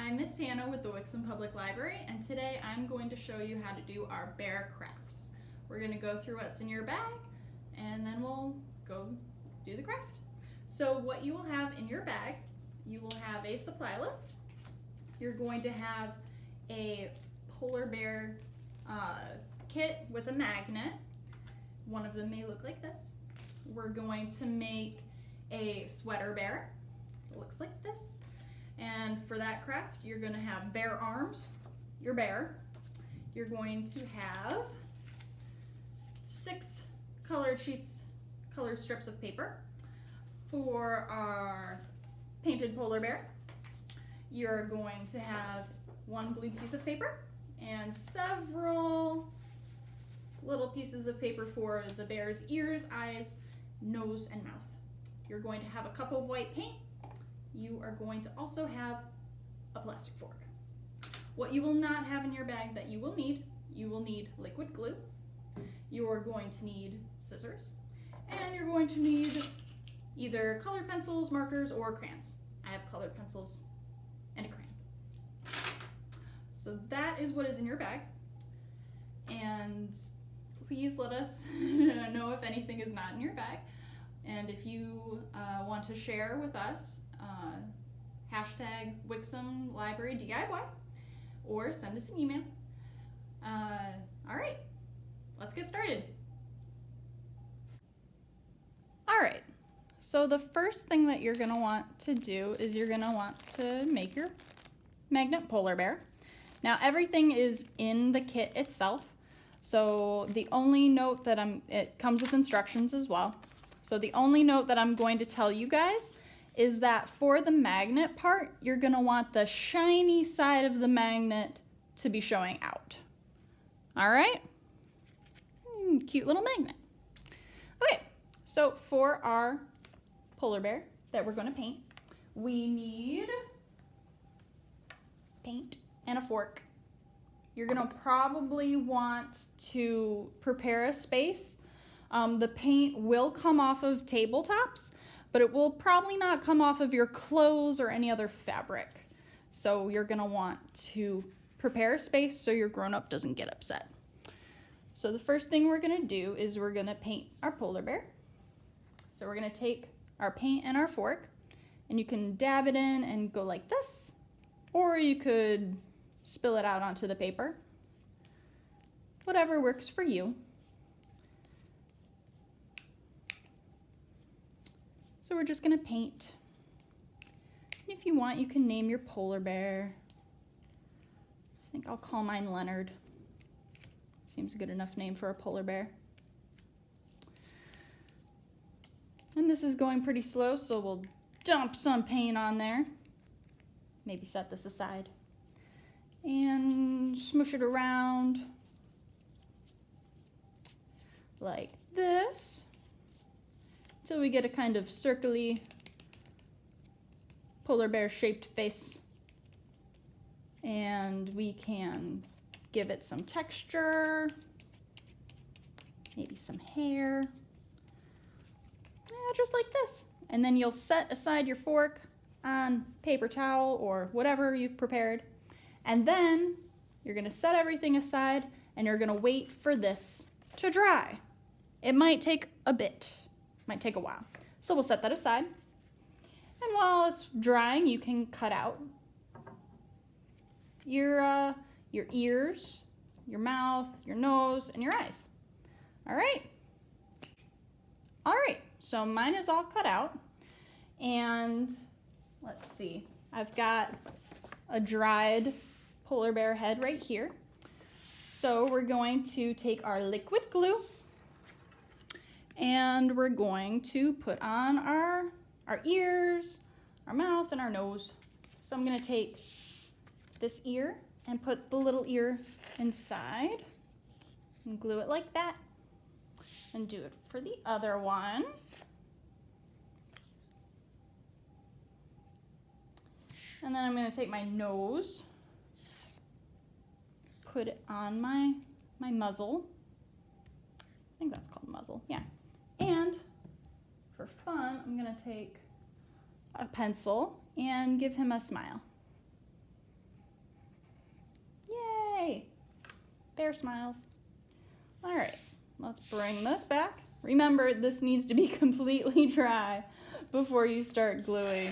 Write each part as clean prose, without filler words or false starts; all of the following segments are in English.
I'm Miss Hannah with the Wixom Public Library, and today I'm going to show you how to do our bear crafts. We're going to go through what's in your bag, and then we'll go do the craft. So what you will have in your bag, you will have a supply list. You're going to have a polar bear kit with a magnet. One of them may look like this. We're going to make a sweater bear. It looks like this. And for that craft, you're going to have bear arms, your bear. You're going to have 6 colored strips of paper. For our painted polar bear, you're going to have 1 blue piece of paper and several little pieces of paper for the bear's ears, eyes, nose, and mouth. You're going to have a cup of white paint. You are going to also have a plastic fork. What you will not have in your bag that you will need liquid glue, you're going to need scissors, and you're going to need either colored pencils, markers, or crayons. I have colored pencils and a crayon. So that is what is in your bag, and please let us know if anything is not in your bag. And if you want to share with us, hashtag Wixom Library DIY, or send us an email. All right, let's get started. All right, so the first thing that you're gonna want to do is you're gonna want to make your magnet polar bear. Now everything is in the kit itself, so the only note that it comes with instructions as well. So the only note that I'm going to tell you guys is that for the magnet part, you're gonna want the shiny side of the magnet to be showing out. All right? Cute little magnet. Okay, so for our polar bear that we're gonna paint, we need paint and a fork. You're gonna probably want to prepare a space. The paint will come off of tabletops, but it will probably not come off of your clothes or any other fabric. So you're gonna want to prepare a space so your grown-up doesn't get upset. So the first thing we're gonna do is we're gonna paint our polar bear. So we're gonna take our paint and our fork, and you can dab it in and go like this, or you could spill it out onto the paper. Whatever works for you. So we're just gonna paint. If you want, you can name your polar bear. I think I'll call mine Leonard. Seems a good enough name for a polar bear. And this is going pretty slow, so we'll dump some paint on there. Maybe set this aside. And smush it around like this, until we get a kind of circly polar bear shaped face. And we can give it some texture, maybe some hair, yeah, just like this. And then you'll set aside your fork on paper towel or whatever you've prepared. And then you're gonna set everything aside and you're gonna wait for this to dry. It might take a bit. Might take a while. So we'll set that aside. And while it's drying, you can cut out your ears, your mouth, your nose, and your eyes. All right. All right, so mine is all cut out. And let's see, I've got a dried polar bear head right here. So we're going to take our liquid glue, and we're going to put on our ears, our mouth, and our nose. So I'm gonna take this ear and put the little ear inside and glue it like that, and do it for the other one. And then I'm gonna take my nose, put it on my muzzle. I think that's called muzzle, yeah. And for fun, I'm gonna take a pencil and give him a smile. Bear smiles. All right, let's bring this back. Remember, this needs to be completely dry before you start gluing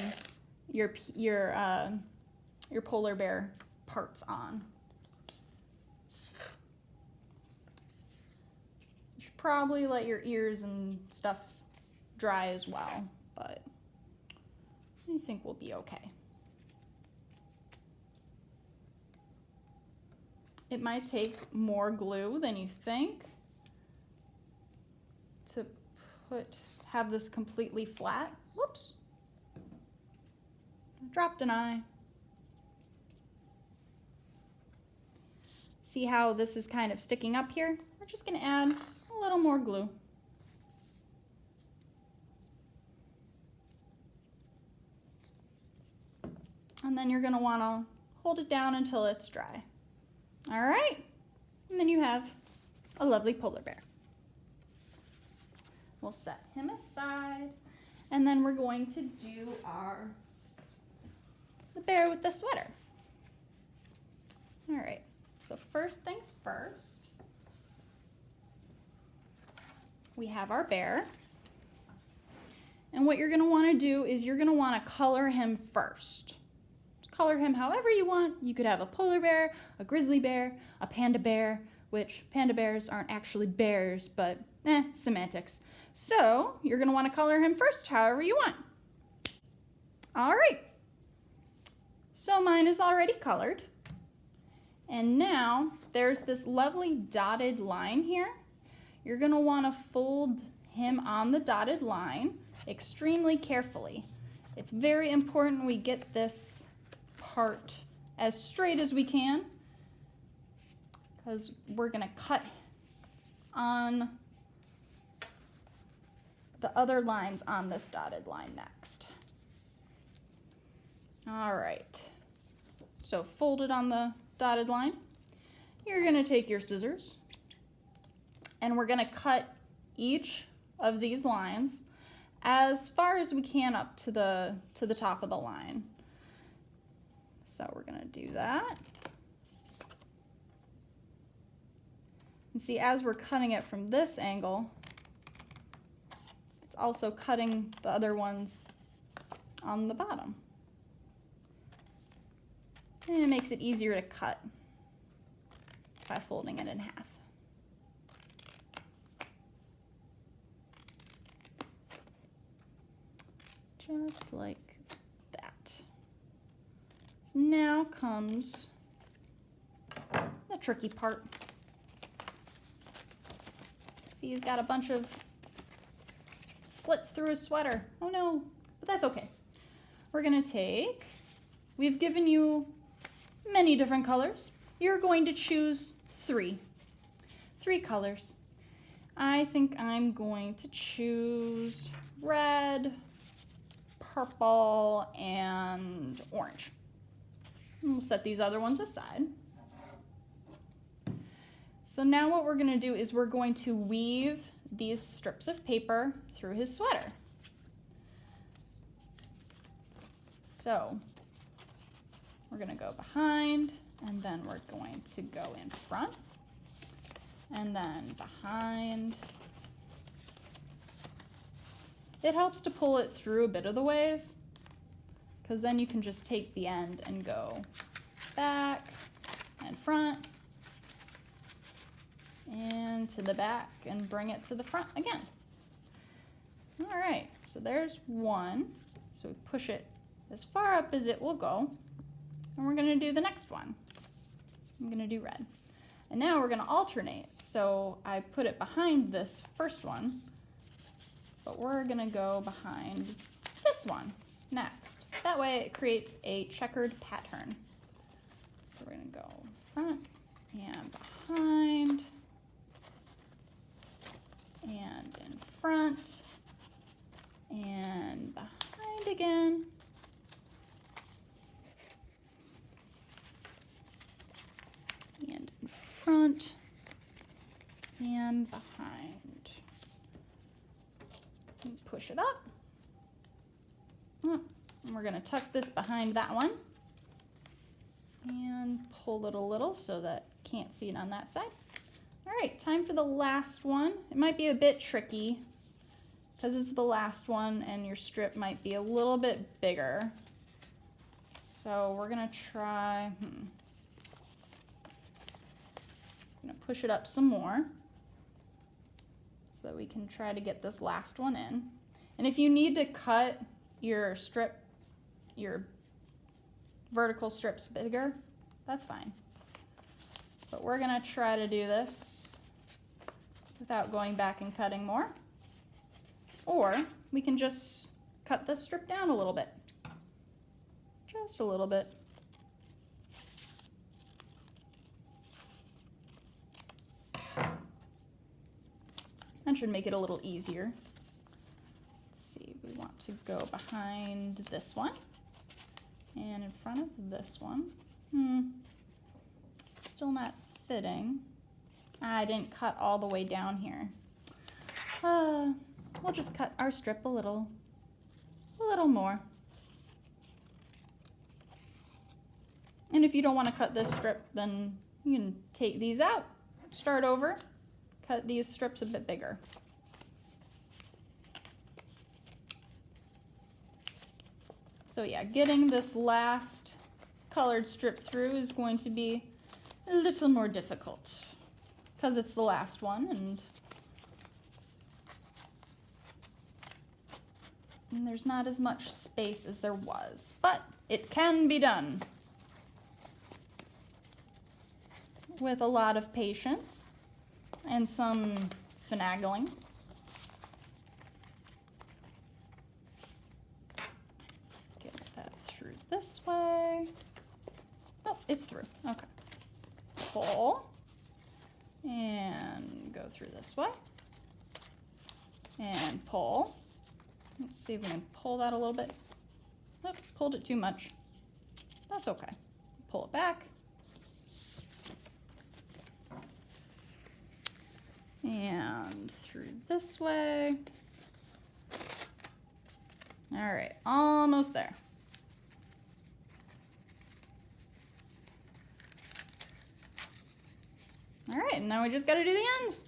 your polar bear parts on. You should probably let your ears and stuff dry as well, but I think we'll be okay. It might take more glue than you think to have this completely flat. Whoops. Dropped an eye. See how this is kind of sticking up here? We're just going to add a little more glue. And then you're going to want to hold it down until it's dry. All right, and then you have a lovely polar bear. We'll set him aside, and then we're going to do the bear with the sweater. All right, so first things first, we have our bear, and what you're going to want to do is you're going to want to color him first. Color him however you want. You could have a polar bear, a grizzly bear, a panda bear, which panda bears aren't actually bears, but semantics. So you're going to want to color him first however you want. All right. So mine is already colored. And now there's this lovely dotted line here. You're going to want to fold him on the dotted line extremely carefully. It's very important we get this part as straight as we can because we're going to cut on the other lines on this dotted line next. All right, so fold it on the dotted line. You're going to take your scissors and we're going to cut each of these lines as far as we can up to the top of the line. So we're going to do that. And see, as we're cutting it from this angle, it's also cutting the other ones on the bottom. And it makes it easier to cut by folding it in half. Just like that. So now comes the tricky part. See, he's got a bunch of slits through his sweater. Oh no, but that's okay. We're gonna take, we've given you many different colors. You're going to choose three colors. I think I'm going to choose red, purple, and orange. And we'll set these other ones aside. So now what we're going to do is we're going to weave these strips of paper through his sweater. So we're going to go behind, and then we're going to go in front, and then behind. It helps to pull it through a bit of the ways, because then you can just take the end and go back and front and to the back and bring it to the front again. All right, so there's one. So we push it as far up as it will go, and we're gonna do the next one. I'm gonna do red. And now we're gonna alternate. So I put it behind this first one, but we're gonna go behind this one next. That way it creates a checkered pattern. So we're gonna go front and behind and in front and behind again. And in front and behind. And push it up. And we're going to tuck this behind that one and pull it a little so that Can't see it on that side. All right, time for the last one. It might be a bit tricky because it's the last one and your strip might be a little bit bigger. So we're gonna try, I'm gonna push it up some more so that we can try to get this last one in. And if you need to cut your strip, your vertical strips bigger, that's fine. But we're gonna try to do this without going back and cutting more. Or we can just cut this strip down a little bit. Just a little bit. That should make it a little easier. Let's see, we want to go behind this one and in front of this one. Still not fitting. I didn't cut all the way down here. We'll just cut our strip a little more. And if you don't want to cut this strip, then you can take these out, start over, cut these strips a bit bigger. So yeah, getting this last colored strip through is going to be a little more difficult because it's the last one and there's not as much space as there was, but it can be done with a lot of patience and some finagling. Let's get that through this way. Oh, it's through. Okay. Pull and go through this way and pull. Let's see if we can pull that a little bit. Oh, pulled it too much. That's okay. Pull it back. And through this way. All right, almost there. All right, now we just got to do the ends.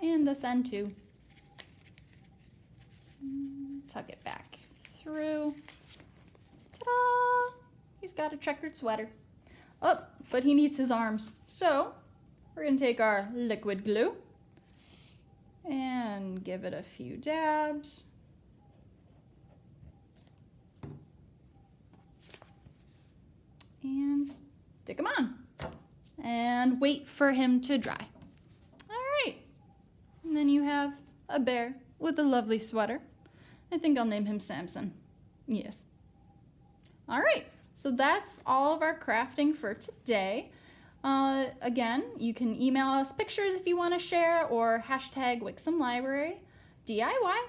And this end too. Tuck it back through. Ta-da! He's got a checkered sweater. Oh, but he needs his arms. So we're gonna take our liquid glue and give it a few dabs. And stick him on. And wait for him to dry. All right. And then you have a bear with a lovely sweater. I think I'll name him Samson. Yes. All right. So that's all of our crafting for today. Again, you can email us pictures if you want to share or hashtag Wixom Library DIY.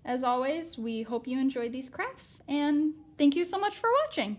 As always, we hope you enjoyed these crafts and thank you so much for watching.